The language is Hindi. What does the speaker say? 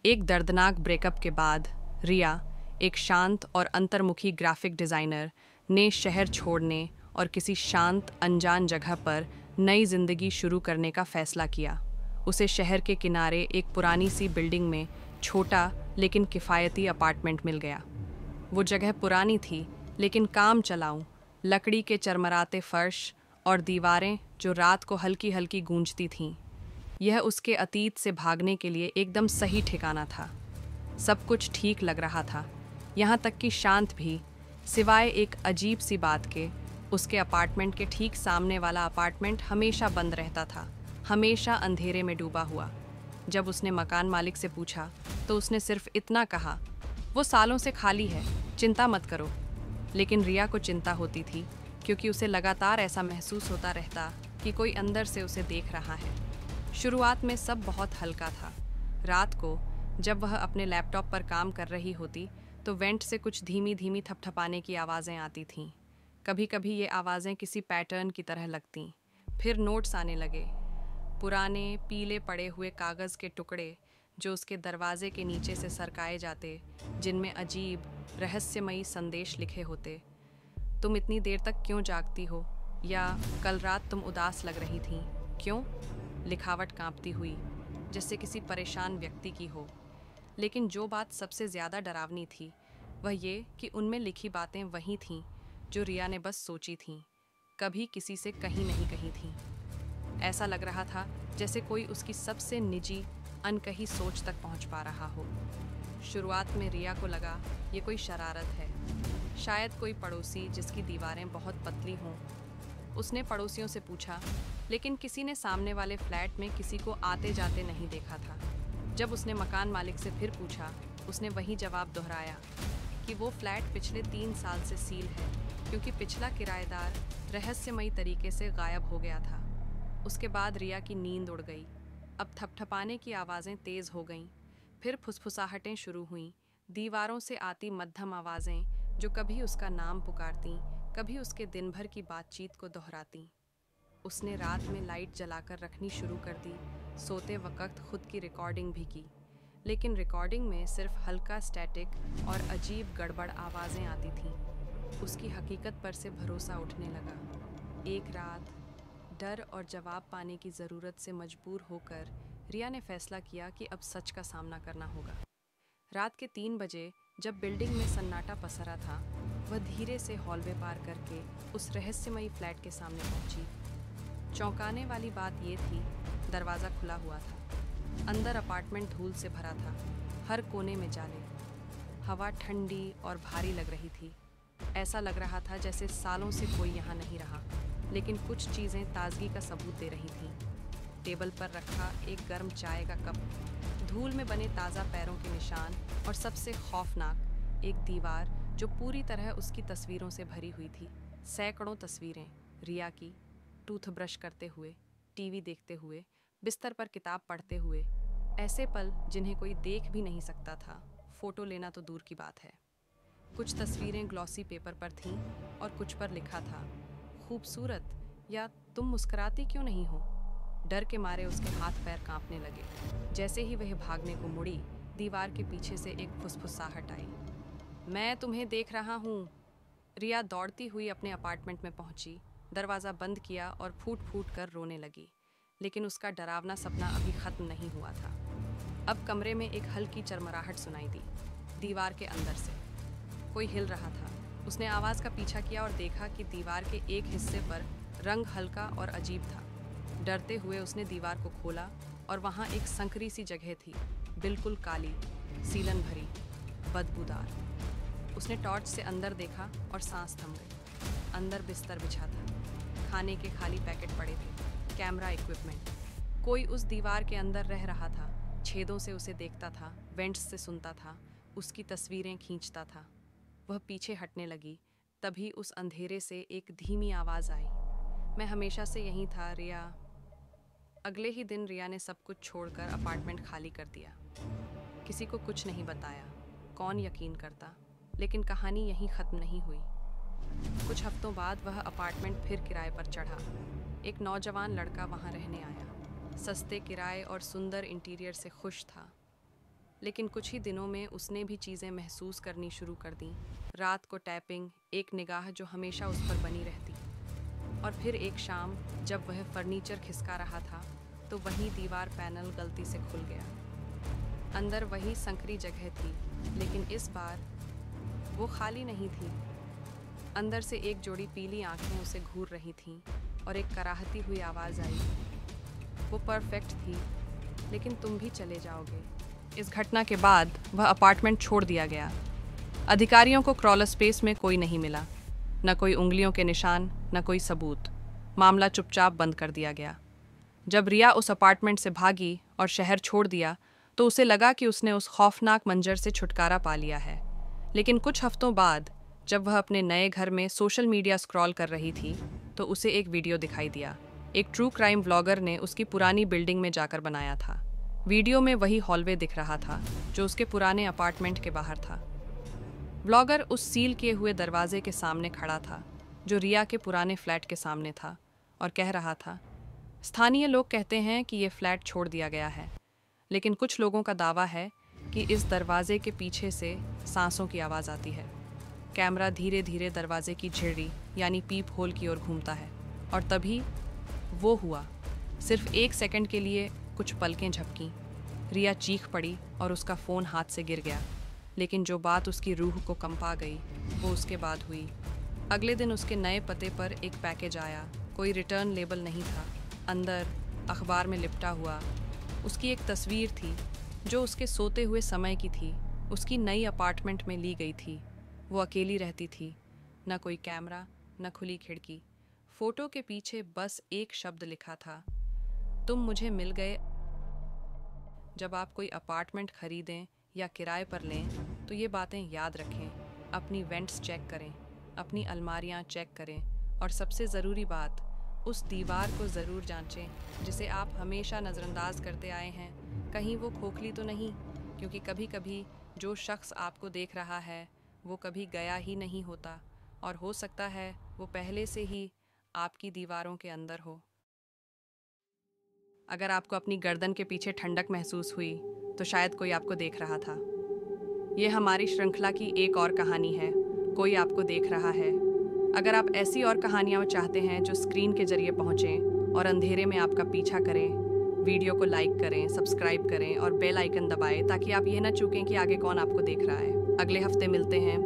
एक दर्दनाक ब्रेकअप के बाद रिया, एक शांत और अंतर्मुखी ग्राफिक डिज़ाइनर, ने शहर छोड़ने और किसी शांत अनजान जगह पर नई जिंदगी शुरू करने का फैसला किया। उसे शहर के किनारे एक पुरानी सी बिल्डिंग में छोटा लेकिन किफ़ायती अपार्टमेंट मिल गया। वो जगह पुरानी थी लेकिन काम चलाऊं, लकड़ी के चरमराते फर्श और दीवारें जो रात को हल्की हल्की गूंजती थीं। यह उसके अतीत से भागने के लिए एकदम सही ठिकाना था। सब कुछ ठीक लग रहा था, यहाँ तक कि शांत भी, सिवाय एक अजीब सी बात के। उसके अपार्टमेंट के ठीक सामने वाला अपार्टमेंट हमेशा बंद रहता था, हमेशा अंधेरे में डूबा हुआ। जब उसने मकान मालिक से पूछा तो उसने सिर्फ इतना कहा, वो सालों से खाली है, चिंता मत करो। लेकिन रिया को चिंता होती थी, क्योंकि उसे लगातार ऐसा महसूस होता रहता कि कोई अंदर से उसे देख रहा है। शुरुआत में सब बहुत हल्का था। रात को जब वह अपने लैपटॉप पर काम कर रही होती तो वेंट से कुछ धीमी धीमी थपथपाने की आवाज़ें आती थीं। कभी कभी ये आवाज़ें किसी पैटर्न की तरह लगतीं। फिर नोट्स आने लगे, पुराने पीले पड़े हुए कागज़ के टुकड़े जो उसके दरवाजे के नीचे से सरकाए जाते, जिनमें अजीब रहस्यमयी संदेश लिखे होते। तुम इतनी देर तक क्यों जागती हो, या कल रात तुम उदास लग रही थीं, क्यों? लिखावट कांपती हुई, जैसे किसी परेशान व्यक्ति की हो। लेकिन जो बात सबसे ज़्यादा डरावनी थी वह ये कि उनमें लिखी बातें वही थीं जो रिया ने बस सोची थीं, कभी किसी से कहीं नहीं कही थीं। ऐसा लग रहा था जैसे कोई उसकी सबसे निजी अनकही सोच तक पहुंच पा रहा हो। शुरुआत में रिया को लगा ये कोई शरारत है, शायद कोई पड़ोसी जिसकी दीवारें बहुत पतली हों। उसने पड़ोसियों से पूछा, लेकिन किसी ने सामने वाले फ्लैट में किसी को आते जाते नहीं देखा था। जब उसने मकान मालिक से फिर पूछा, उसने वही जवाब दोहराया कि वो फ्लैट पिछले 3 साल से सील है, क्योंकि पिछला किराएदार रहस्यमयी तरीके से गायब हो गया था। उसके बाद रिया की नींद उड़ गई। अब थपथपाने की आवाज़ें तेज़ हो गईं, फिर फुसफुसाहटें शुरू हुईं, दीवारों से आती मध्यम आवाज़ें जो कभी उसका नाम पुकारतीं, कभी उसके दिन भर की बातचीत को दोहरातीं। उसने रात में लाइट जलाकर रखनी शुरू कर दी, सोते वक्त खुद की रिकॉर्डिंग भी की। लेकिन रिकॉर्डिंग में सिर्फ हल्का स्टैटिक और अजीब गड़बड़ आवाज़ें आती थीं। उसकी हकीकत पर से भरोसा उठने लगा। एक रात डर और जवाब पाने की ज़रूरत से मजबूर होकर रिया ने फैसला किया कि अब सच का सामना करना होगा। रात के 3 बजे जब बिल्डिंग में सन्नाटा पसरा था, वह धीरे से हॉलवे पार करके उस रहस्यमयी फ्लैट के सामने पहुंची। चौंकाने वाली बात यह थी, दरवाज़ा खुला हुआ था। अंदर अपार्टमेंट धूल से भरा था, हर कोने में जाले। हवा ठंडी और भारी लग रही थी। ऐसा लग रहा था जैसे सालों से कोई यहाँ नहीं रहा। लेकिन कुछ चीज़ें ताजगी का सबूत दे रही थीं। टेबल पर रखा एक गर्म चाय का कप, धूल में बने ताज़ा पैरों के निशान, और सबसे खौफनाक एक दीवार जो पूरी तरह उसकी तस्वीरों से भरी हुई थी। सैकड़ों तस्वीरें रिया की, टूथब्रश करते हुए, टीवी देखते हुए, बिस्तर पर किताब पढ़ते हुए। ऐसे पल जिन्हें कोई देख भी नहीं सकता था, फ़ोटो लेना तो दूर की बात है। कुछ तस्वीरें ग्लॉसी पेपर पर थीं और कुछ पर लिखा था, खूबसूरत, या तुम मुस्कुराती क्यों नहीं हो। डर के मारे उसके हाथ पैर कांपने लगे। जैसे ही वह भागने को मुड़ी, दीवार के पीछे से एक फुसफुसाहट आई, मैं तुम्हें देख रहा हूँ। रिया दौड़ती हुई अपने अपार्टमेंट में पहुंची, दरवाज़ा बंद किया और फूट फूट कर रोने लगी। लेकिन उसका डरावना सपना अभी ख़त्म नहीं हुआ था। अब कमरे में एक हल्की चरमराहट सुनाई दी, दीवार के अंदर से कोई हिल रहा था। उसने आवाज़ का पीछा किया और देखा कि दीवार के एक हिस्से पर रंग हल्का और अजीब था। डरते हुए उसने दीवार को खोला और वहाँ एक संकरी सी जगह थी, बिल्कुल काली, सीलन भरी, बदबूदार। उसने टॉर्च से अंदर देखा और सांस थम गई। अंदर बिस्तर बिछा था, खाने के खाली पैकेट पड़े थे, कैमरा इक्विपमेंट। कोई उस दीवार के अंदर रह रहा था, छेदों से उसे देखता था, वेंट्स से सुनता था, उसकी तस्वीरें खींचता था। वह पीछे हटने लगी, तभी उस अंधेरे से एक धीमी आवाज़ आई, मैं हमेशा से यहीं था रिया। अगले ही दिन रिया ने सब कुछ छोड़कर अपार्टमेंट खाली कर दिया। किसी को कुछ नहीं बताया, कौन यकीन करता। लेकिन कहानी यहीं ख़त्म नहीं हुई। कुछ हफ्तों बाद वह अपार्टमेंट फिर किराए पर चढ़ा। एक नौजवान लड़का वहाँ रहने आया, सस्ते किराए और सुंदर इंटीरियर से खुश था। लेकिन कुछ ही दिनों में उसने भी चीज़ें महसूस करनी शुरू कर दी। रात को टैपिंग, एक निगाह जो हमेशा उस पर बनी रहती। और फिर एक शाम जब वह फर्नीचर खिसका रहा था तो वहीं दीवार पैनल गलती से खुल गया। अंदर वही संकरी जगह थी, लेकिन इस बार वो खाली नहीं थी। अंदर से एक जोड़ी पीली आंखें उसे घूर रही थीं और एक कराहती हुई आवाज़ आई, वो परफेक्ट थी, लेकिन तुम भी चले जाओगे। इस घटना के बाद वह अपार्टमेंट छोड़ दिया गया। अधिकारियों को क्रॉलर स्पेस में कोई नहीं मिला, न कोई उंगलियों के निशान, न कोई सबूत। मामला चुपचाप बंद कर दिया गया। जब रिया उस अपार्टमेंट से भागी और शहर छोड़ दिया तो उसे लगा कि उसने उस खौफनाक मंजर से छुटकारा पा लिया है। लेकिन कुछ हफ्तों बाद जब वह अपने नए घर में सोशल मीडिया स्क्रॉल कर रही थी तो उसे एक वीडियो दिखाई दिया। एक ट्रू क्राइम व्लॉगर ने उसकी पुरानी बिल्डिंग में जाकर बनाया था। वीडियो में वही हॉलवे दिख रहा था जो उसके पुराने अपार्टमेंट के बाहर था। व्लॉगर उस सील किए हुए दरवाजे के सामने खड़ा था जो रिया के पुराने फ्लैट के सामने था और कह रहा था, स्थानीय लोग कहते हैं कि ये फ्लैट छोड़ दिया गया है, लेकिन कुछ लोगों का दावा है कि इस दरवाजे के पीछे से सांसों की आवाज़ आती है। कैमरा धीरे धीरे दरवाजे की झिड़ी यानी पीप होल की ओर घूमता है और तभी वो हुआ। सिर्फ 1 सेकंड के लिए कुछ पलकें झपकीं। रिया चीख पड़ी और उसका फ़ोन हाथ से गिर गया। लेकिन जो बात उसकी रूह को कंपा गई वो उसके बाद हुई। अगले दिन उसके नए पते पर एक पैकेज आया। कोई रिटर्न लेबल नहीं था। अंदर अखबार में लिपटा हुआ उसकी एक तस्वीर थी जो उसके सोते हुए समय की थी। उसकी नई अपार्टमेंट में ली गई थी। वो अकेली रहती थी, न कोई कैमरा, न खुली खिड़की। फ़ोटो के पीछे बस एक शब्द लिखा था, तुम मुझे मिल गए। जब आप कोई अपार्टमेंट खरीदें या किराए पर लें तो ये बातें याद रखें। अपनी वेंट्स चेक करें, अपनी अलमारियां चेक करें और सबसे ज़रूरी बात, उस दीवार को ज़रूर जांचें जिसे आप हमेशा नज़रअंदाज करते आए हैं। कहीं वो खोखली तो नहीं, क्योंकि कभी कभी जो शख्स आपको देख रहा है वो कभी गया ही नहीं होता और हो सकता है वो पहले से ही आपकी दीवारों के अंदर हो। अगर आपको अपनी गर्दन के पीछे ठंडक महसूस हुई तो शायद कोई आपको देख रहा था। ये हमारी श्रृंखला की एक और कहानी है, कोई आपको देख रहा है। अगर आप ऐसी और कहानियाँ चाहते हैं जो स्क्रीन के जरिए पहुँचें और अंधेरे में आपका पीछा करें, वीडियो को लाइक करें, सब्सक्राइब करें और बेल आइकन दबाएं ताकि आप ये ना चूकें कि आगे कौन आपको देख रहा है। अगले हफ्ते मिलते हैं।